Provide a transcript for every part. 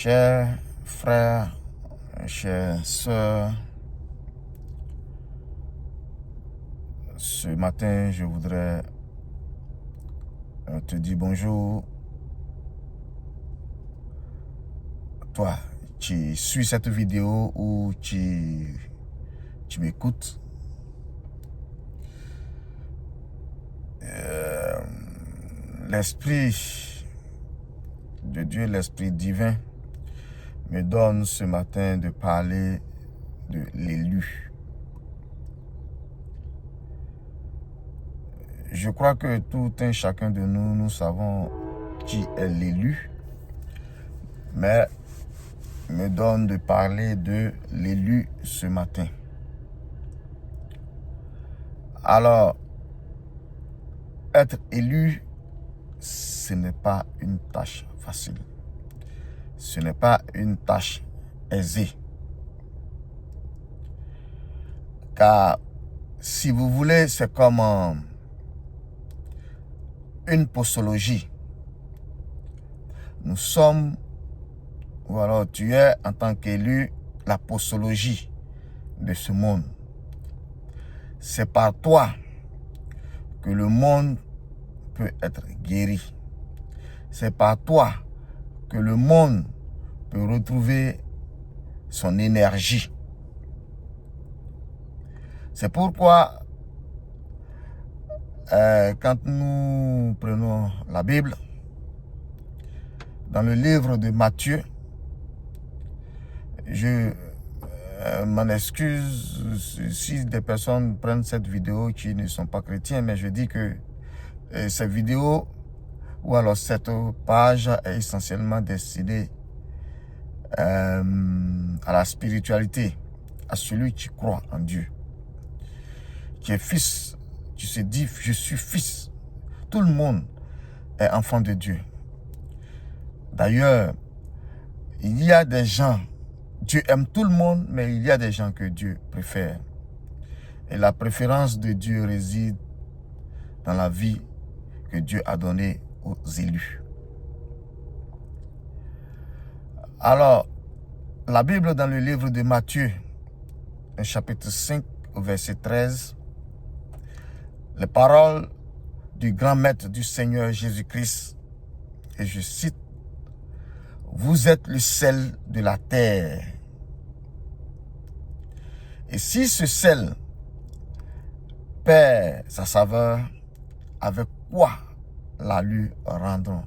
Chers frères, chères sœurs, ce matin, je voudrais te dire bonjour. Toi, tu suis cette vidéo ou tu m'écoutes. L'Esprit de Dieu, l'Esprit divin, me donne ce matin de parler de l'élu. Je crois que tout un chacun de nous, nous savons qui est l'élu, mais me donne de parler de l'élu ce matin. Alors, être élu, ce n'est pas une tâche facile. Ce n'est pas une tâche aisée. Car, si vous voulez, c'est comme une posologie. Nous sommes, ou alors tu es en tant qu'élu, la posologie de ce monde. C'est par toi que le monde peut être guéri. C'est par toi que le monde peut retrouver son énergie. C'est pourquoi, quand nous prenons la Bible, dans le livre de Matthieu, je m'en excuse si des personnes prennent cette vidéo qui ne sont pas chrétiens, mais je dis que cette vidéo ou alors cette page est essentiellement destinée à la spiritualité, à celui qui croit en Dieu, qui est fils, qui se dit je suis fils. Tout le monde est enfant de Dieu. D'ailleurs, il y a des gens, Dieu aime tout le monde, mais il y a des gens que Dieu préfère. Et la préférence de Dieu réside dans la vie que Dieu a donnée aux élus. Alors, la Bible dans le livre de Matthieu, chapitre 5, au verset 13, les paroles du grand maître du Seigneur Jésus-Christ, et je cite, « Vous êtes le sel de la terre. Et si ce sel perd sa saveur, avec quoi la lui rendront-on ?»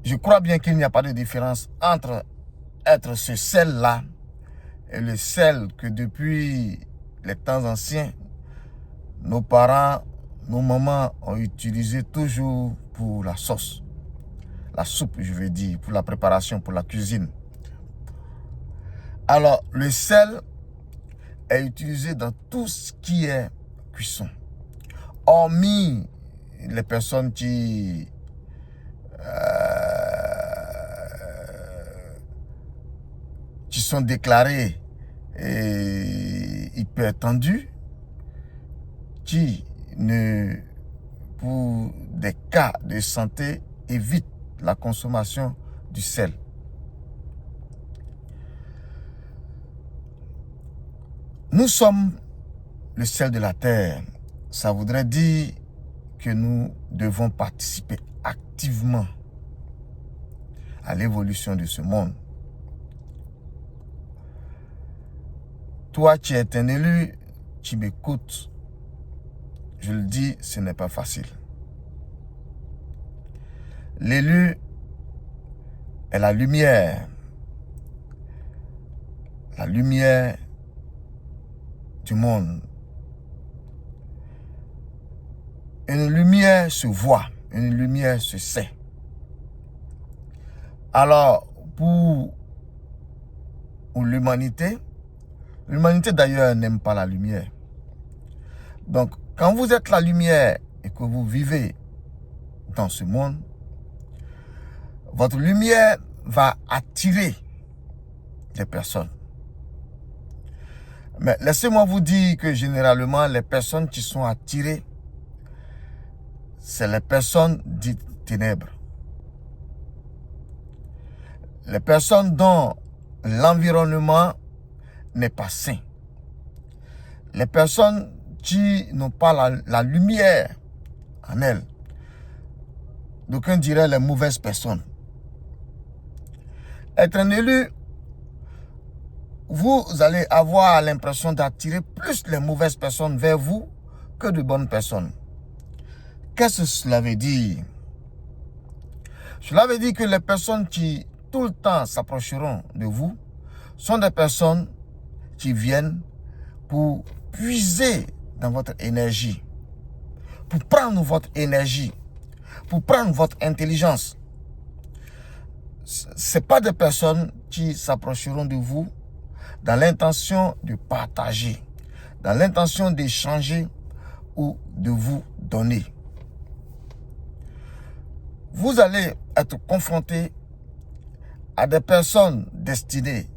Je crois bien qu'il n'y a pas de différence entre être ce sel-là et le sel que depuis les temps anciens, nos parents, nos mamans ont utilisé toujours pour la sauce. La soupe, je veux dire, pour la préparation, pour la cuisine. Alors, le sel est utilisé dans tout ce qui est cuisson. Hormis les personnes qui sont déclarées hypertendues, qui pour des cas de santé, évitent la consommation du sel. Nous sommes le sel de la terre. Ça voudrait dire que nous devons participer activement à l'évolution de ce monde. Toi, tu es un élu, tu m'écoutes. Je le dis, ce n'est pas facile. L'élu est la lumière du monde. Une lumière se voit, une lumière se sait. Alors, pour l'humanité d'ailleurs n'aime pas la lumière. Donc, quand vous êtes la lumière et que vous vivez dans ce monde, votre lumière va attirer des personnes. Mais laissez-moi vous dire que généralement, les personnes qui sont attirées, c'est les personnes dites ténèbres. Les personnes dont l'environnement n'est pas sain. Les personnes qui n'ont pas la lumière en elles. D'aucuns diraient les mauvaises personnes. Être un élu, vous allez avoir l'impression d'attirer plus les mauvaises personnes vers vous que de bonnes personnes. Qu'est-ce que cela veut dire? Cela veut dire que les personnes qui tout le temps s'approcheront de vous sont des personnes qui viennent pour puiser dans votre énergie, pour prendre votre énergie, pour prendre votre intelligence. Ce n'est pas des personnes qui s'approcheront de vous dans l'intention de partager, dans l'intention d'échanger ou de vous donner. Vous allez être confronté à des personnes destinées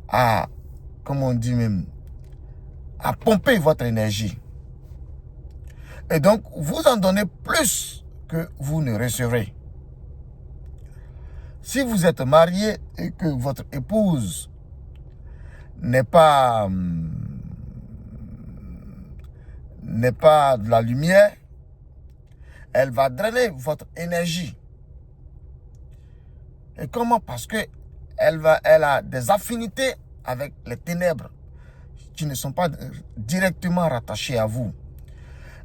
à, comme on dit même, à pomper votre énergie. Et donc, vous en donnez plus que vous ne recevrez. Si vous êtes marié et que votre épouse n'est pas de la lumière, elle va drainer votre énergie. Et comment? Parce que elle a des affinités avec les ténèbres qui ne sont pas directement rattachées à vous.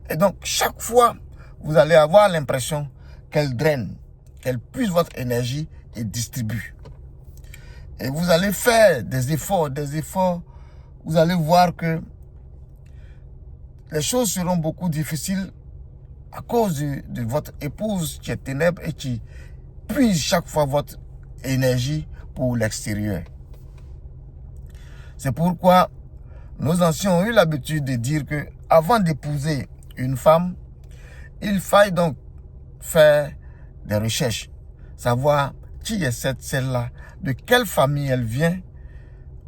Et donc, chaque fois, vous allez avoir l'impression qu'elle draine, qu'elle puise votre énergie et distribue. Et vous allez faire des efforts. Vous allez voir que les choses seront beaucoup difficiles à cause de votre épouse qui est ténèbre et qui puise chaque fois votre énergie pour l'extérieur. C'est pourquoi nos anciens ont eu l'habitude de dire que avant d'épouser une femme, il faille donc faire des recherches, savoir qui est celle-là, de quelle famille elle vient,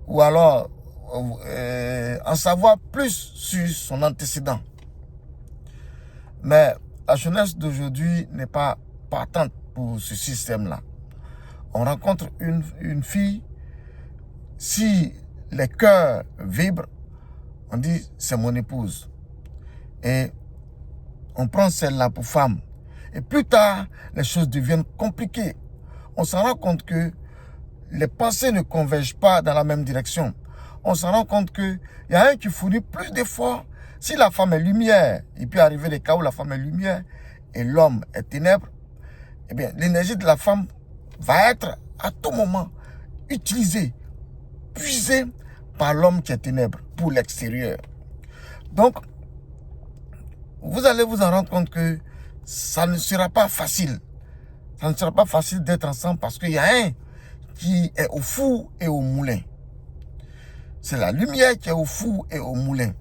ou alors en savoir plus sur son antécédent. Mais la jeunesse d'aujourd'hui n'est pas partante pour ce système-là. On rencontre une fille, si les cœurs vibrent, on dit c'est mon épouse. Et on prend celle-là pour femme. Et plus tard, les choses deviennent compliquées. On s'en rend compte que les pensées ne convergent pas dans la même direction. On s'en rend compte qu'il y a un qui fournit plus d'efforts. Si la femme est lumière, il peut arriver des cas où la femme est lumière et l'homme est ténèbre. Eh bien, l'énergie de la femme va être à tout moment utilisée, puisée par l'homme qui est ténèbre pour l'extérieur. Donc, vous allez vous en rendre compte que ça ne sera pas facile. Ça ne sera pas facile d'être ensemble parce qu'il y a un qui est au four et au moulin. C'est la lumière qui est au four et au moulin.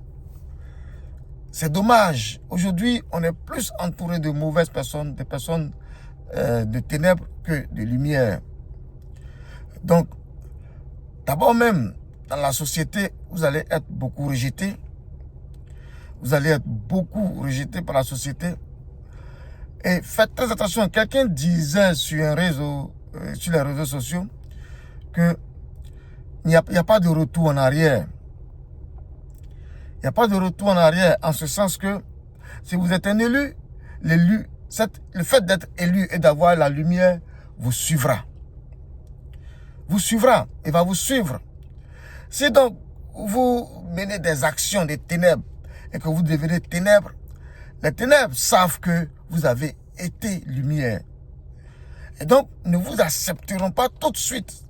C'est dommage. Aujourd'hui, on est plus entouré de mauvaises personnes, de personnes de ténèbres que de lumière. Donc, d'abord même, dans la société, vous allez être beaucoup rejeté. Vous allez être beaucoup rejeté par la société. Et faites très attention. Quelqu'un disait sur un réseau, sur les réseaux sociaux, qu'il n'y a pas de retour en arrière. Il n'y a pas de retour en arrière en ce sens que si vous êtes un élu, le fait d'être élu et d'avoir la lumière vous suivra. Vous suivra et va vous suivre. Si donc vous menez des actions des ténèbres et que vous devenez ténèbres, les ténèbres savent que vous avez été lumière. Et donc, ne vous accepteront pas tout de suite.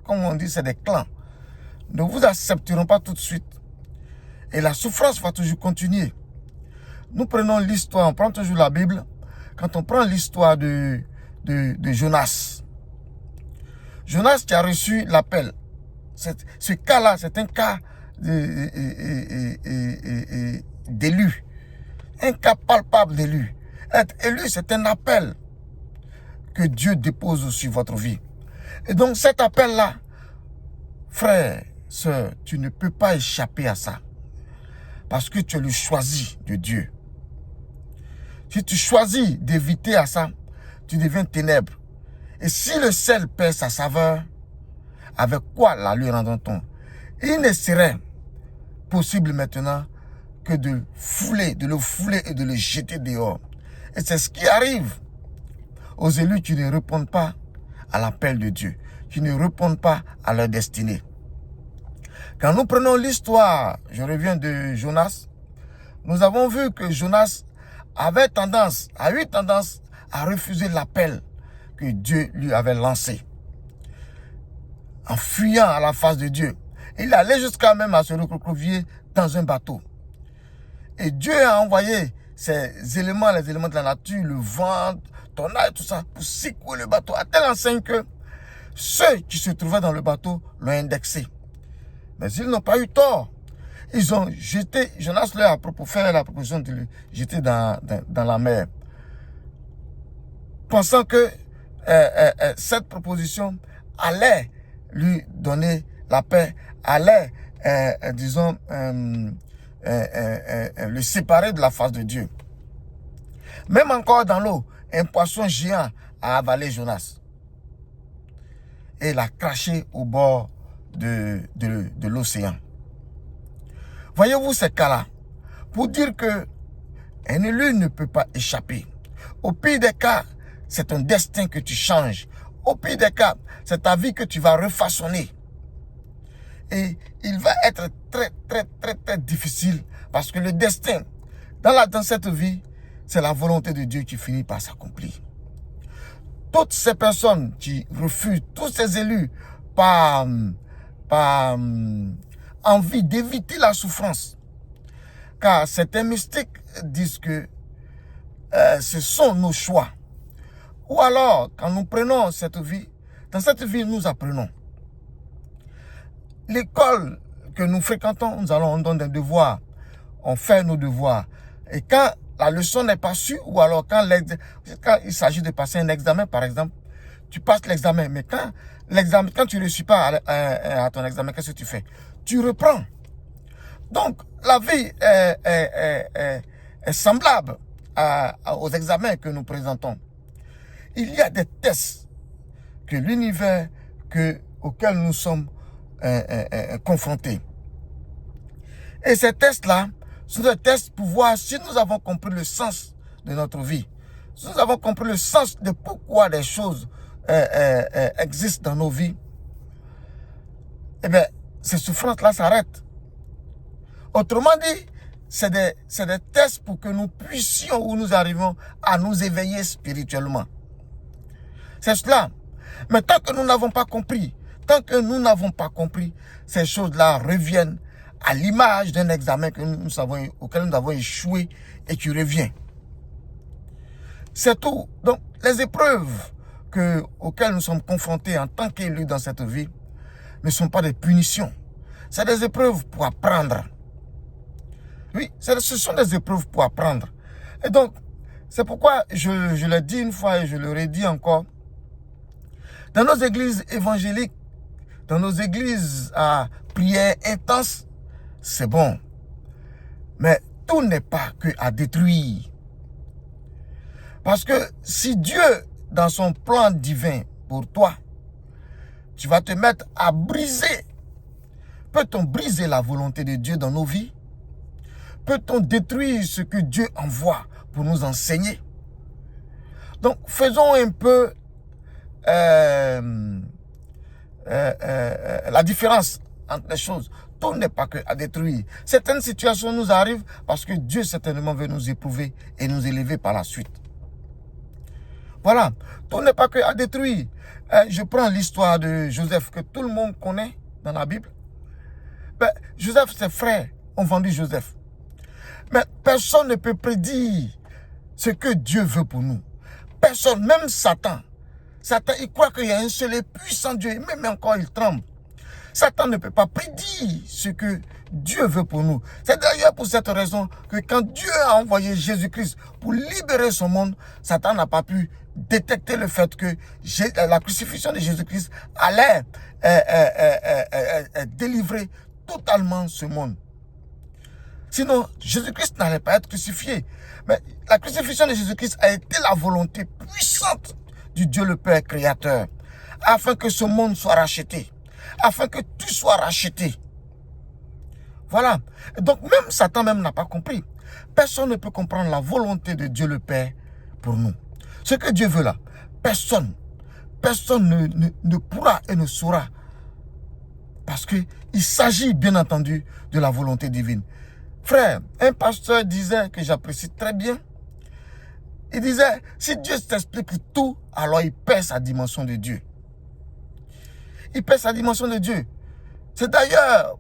Comme on dit, c'est des clans. Ne vous accepteront pas tout de suite. Et la souffrance va toujours continuer. Nous prenons l'histoire, on prend toujours la Bible. Quand on prend l'histoire de Jonas. Jonas qui a reçu l'appel. Ce cas-là, c'est un cas d'élu. Un cas palpable d'élu. Être élu, c'est un appel que Dieu dépose sur votre vie. Et donc cet appel-là, frère, sœur, tu ne peux pas échapper à ça. Parce que tu es le choisi de Dieu. Si tu choisis d'éviter à ça, tu deviens ténèbres. Et si le sel perd sa saveur, avec quoi la lui rendra-t-on? Il ne serait possible maintenant que de le fouler et de le jeter dehors. Et c'est ce qui arrive aux élus qui ne répondent pas à l'appel de Dieu, qui ne répondent pas à leur destinée. Quand nous prenons l'histoire, je reviens de Jonas, nous avons vu que Jonas a eu tendance à refuser l'appel que Dieu lui avait lancé. En fuyant à la face de Dieu. Il allait jusqu'à même à se recroqueviller dans un bateau. Et Dieu a envoyé ces éléments, les éléments de la nature, le vent, tonnerre, tout ça, pour secouer le bateau, à telle enseigne que ceux qui se trouvaient dans le bateau l'ont indexé. Mais ils n'ont pas eu tort. Ils ont jeté, Jonas leur a fait la proposition de le jeter dans la mer. Pensant que cette proposition allait lui donner la paix, allait, disons, le séparer de la face de Dieu. Même encore dans l'eau, un poisson géant a avalé Jonas et l'a craché au bord de l'océan. Voyez-vous ces cas-là, pour dire que un élu ne peut pas échapper. Au pire des cas, c'est ton destin que tu changes. Au pire des cas, c'est ta vie que tu vas refaçonner. Et il va être très difficile parce que le destin, dans cette vie, c'est la volonté de Dieu qui finit par s'accomplir. Toutes ces personnes qui refusent, tous ces élus, par envie d'éviter la souffrance. Car certains mystiques disent que ce sont nos choix. Ou alors, quand nous prenons cette vie, dans cette vie, nous apprenons. L'école que nous fréquentons, on donne des devoirs, on fait nos devoirs. Et quand la leçon n'est pas sûre, ou alors quand il s'agit de passer un examen, par exemple, tu passes l'examen, mais quand tu ne réussis pas à ton examen, qu'est-ce que tu fais? Tu reprends. Donc, la vie est semblable aux examens que nous présentons. Il y a des tests que l'univers auxquels nous sommes confrontés. Et ces tests-là sont des tests pour voir si nous avons compris le sens de notre vie. Si nous avons compris le sens de pourquoi des choses existent dans nos vies, eh bien, ces souffrances-là s'arrêtent. Autrement dit, c'est des tests pour que nous puissions ou nous arrivons à nous éveiller spirituellement. C'est cela. Mais tant que nous n'avons pas compris, ces choses-là reviennent à l'image d'un examen auquel nous avons échoué et qui revient. C'est tout. Donc, les épreuves auxquelles nous sommes confrontés en tant qu'élus dans cette vie ne sont pas des punitions. C'est des épreuves pour apprendre. Oui, ce sont des épreuves pour apprendre. Et donc, c'est pourquoi je l'ai dit une fois et je le redis encore. Dans nos églises évangéliques, dans nos églises à prière intense, c'est bon. Mais tout n'est pas que à détruire. Parce que si Dieu, dans son plan divin pour toi, tu vas te mettre à briser, peut-on briser la volonté de Dieu dans nos vies? Peut-on détruire ce que Dieu envoie pour nous enseigner? Donc, faisons un peu la différence entre les choses. Tout n'est pas que à détruire. Certaines situations nous arrivent parce que Dieu certainement veut nous éprouver et nous élever par la suite. Voilà. Tout n'est pas que à détruire. Je prends l'histoire de Joseph que tout le monde connaît dans la Bible. Ben, Joseph, ses frères ont vendu Joseph. Mais personne ne peut prédire ce que Dieu veut pour nous. Personne, même Satan. Satan, il croit qu'il y a un seul et puissant Dieu. Et même encore, il tremble. Satan ne peut pas prédire ce que Dieu veut pour nous. C'est d'ailleurs pour cette raison que quand Dieu a envoyé Jésus-Christ pour libérer son monde, Satan n'a pas pu détecter le fait que la crucifixion de Jésus-Christ allait délivrer totalement ce monde. Sinon, Jésus-Christ n'allait pas être crucifié. Mais la crucifixion de Jésus-Christ a été la volonté puissante du Dieu le Père créateur, afin que ce monde soit racheté, afin que tu sois racheté. Voilà. Donc même Satan même n'a pas compris. Personne ne peut comprendre la volonté de Dieu le Père pour nous. Ce que Dieu veut là, personne ne pourra et ne saura. Parce qu'il s'agit bien entendu de la volonté divine. Frère, un pasteur disait que j'apprécie très bien. Il disait, si Dieu t'explique tout, alors il perd sa dimension de Dieu. Il perd sa dimension de Dieu. C'est d'ailleurs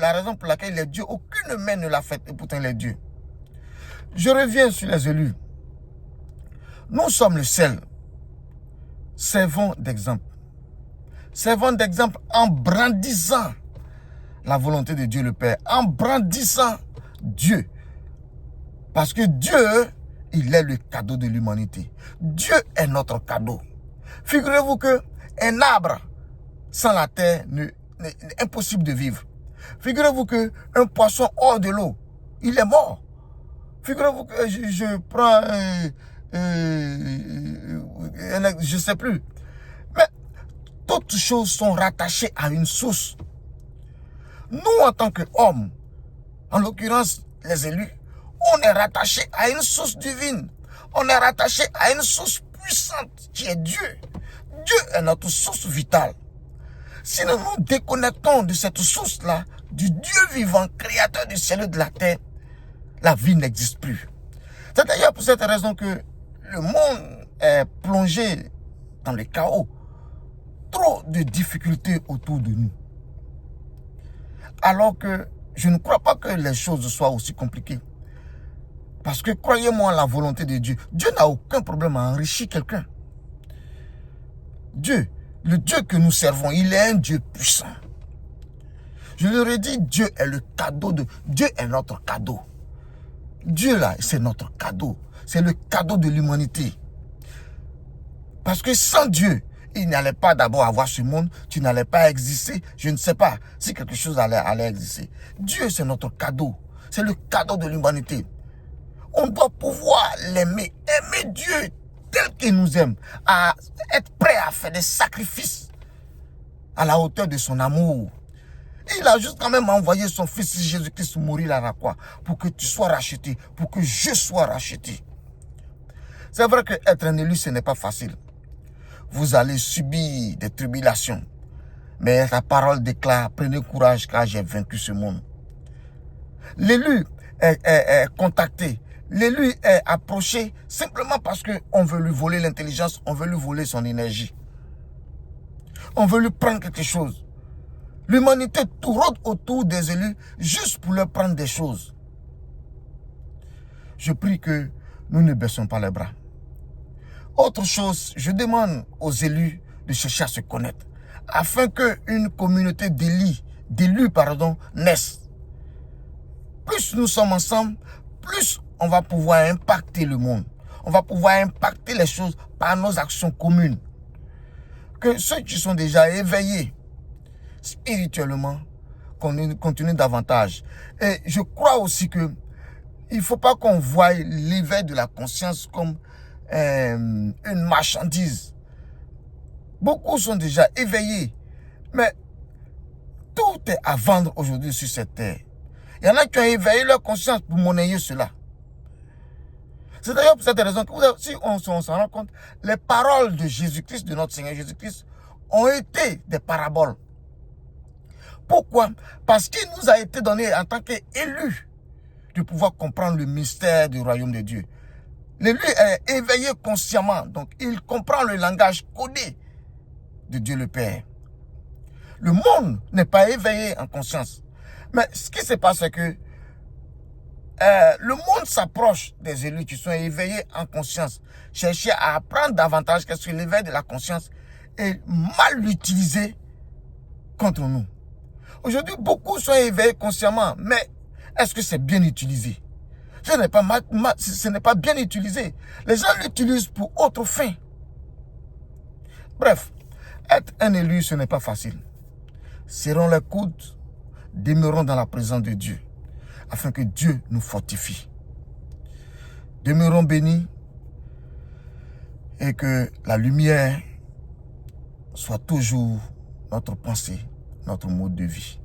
la raison pour laquelle il est Dieu. Aucune main ne l'a fait, et pourtant il est Dieu. Je reviens sur les élus. Nous sommes le seul. Servons d'exemple. Servons d'exemple en brandissant la volonté de Dieu le Père, en brandissant Dieu. Parce que Dieu, il est le cadeau de l'humanité. Dieu est notre cadeau. Figurez-vous qu'un arbre sans la terre est impossible de vivre. Figurez-vous qu'un poisson hors de l'eau, il est mort. Figurez-vous que je prends, je ne sais plus. Mais toutes choses sont rattachées à une source. Nous, en tant qu'hommes, en l'occurrence les élus, on est rattaché à une source divine. On est rattaché à une source puissante qui est Dieu. Dieu est notre source vitale. Si nous nous déconnectons de cette source-là, du Dieu vivant, créateur du ciel et de la terre, la vie n'existe plus. C'est d'ailleurs pour cette raison que le monde est plongé dans le chaos. Trop de difficultés autour de nous. Alors que je ne crois pas que les choses soient aussi compliquées. Parce que croyez-moi en la volonté de Dieu. Dieu n'a aucun problème à enrichir quelqu'un. Dieu, le Dieu que nous servons, il est un Dieu puissant. Je leur ai dit, Dieu est le cadeau de... Dieu est notre cadeau. Dieu là, c'est notre cadeau. C'est le cadeau de l'humanité. Parce que sans Dieu, il n'allait pas d'abord avoir ce monde, tu n'allais pas exister, je ne sais pas si quelque chose allait exister. Dieu, c'est notre cadeau. C'est le cadeau de l'humanité. On doit pouvoir l'aimer, aimer Dieu tel qu'il nous aime, à être prêt à faire des sacrifices à la hauteur de son amour. Il a juste quand même envoyé son fils Jésus-Christ mourir à la croix pour que tu sois racheté, pour que je sois racheté. C'est vrai qu'être un élu, ce n'est pas facile. Vous allez subir des tribulations. Mais la parole déclare, prenez courage car j'ai vaincu ce monde. L'élu est contacté. L'élu est approché simplement parce qu'on veut lui voler l'intelligence, on veut lui voler son énergie. On veut lui prendre quelque chose. L'humanité tourne autour des élus juste pour leur prendre des choses. Je prie que nous ne baissons pas les bras. Autre chose, je demande aux élus de chercher à se connaître afin qu'une communauté d'élus naisse. Plus nous sommes ensemble, plus on va pouvoir impacter le monde. On va pouvoir impacter les choses par nos actions communes. Que ceux qui sont déjà éveillés spirituellement continuent davantage. Et je crois aussi que il ne faut pas qu'on voie l'éveil de la conscience comme une marchandise. Beaucoup sont déjà éveillés, mais tout est à vendre aujourd'hui sur cette terre. Il y en a qui ont éveillé leur conscience pour monnayer cela. C'est d'ailleurs pour cette raison que si on s'en rend compte, les paroles de Jésus-Christ, de notre Seigneur Jésus-Christ, ont été des paraboles. Pourquoi? Parce qu'il nous a été donné en tant qu'élus de pouvoir comprendre le mystère du royaume de Dieu. L'élu est éveillé consciemment, donc il comprend le langage codé de Dieu le Père. Le monde n'est pas éveillé en conscience. Mais ce qui se passe, c'est que le monde s'approche des élus qui sont éveillés en conscience. Chercher à apprendre davantage qu'est-ce que l'éveil de la conscience est mal utilisé contre nous. Aujourd'hui, beaucoup sont éveillés consciemment, mais est-ce que c'est bien utilisé? Ce n'est pas bien utilisé. Les gens l'utilisent pour autre fin. Bref, être un élu, ce n'est pas facile. Serrons les coudes, demeurons dans la présence de Dieu, afin que Dieu nous fortifie. Demeurons bénis et que la lumière soit toujours notre pensée, notre mode de vie.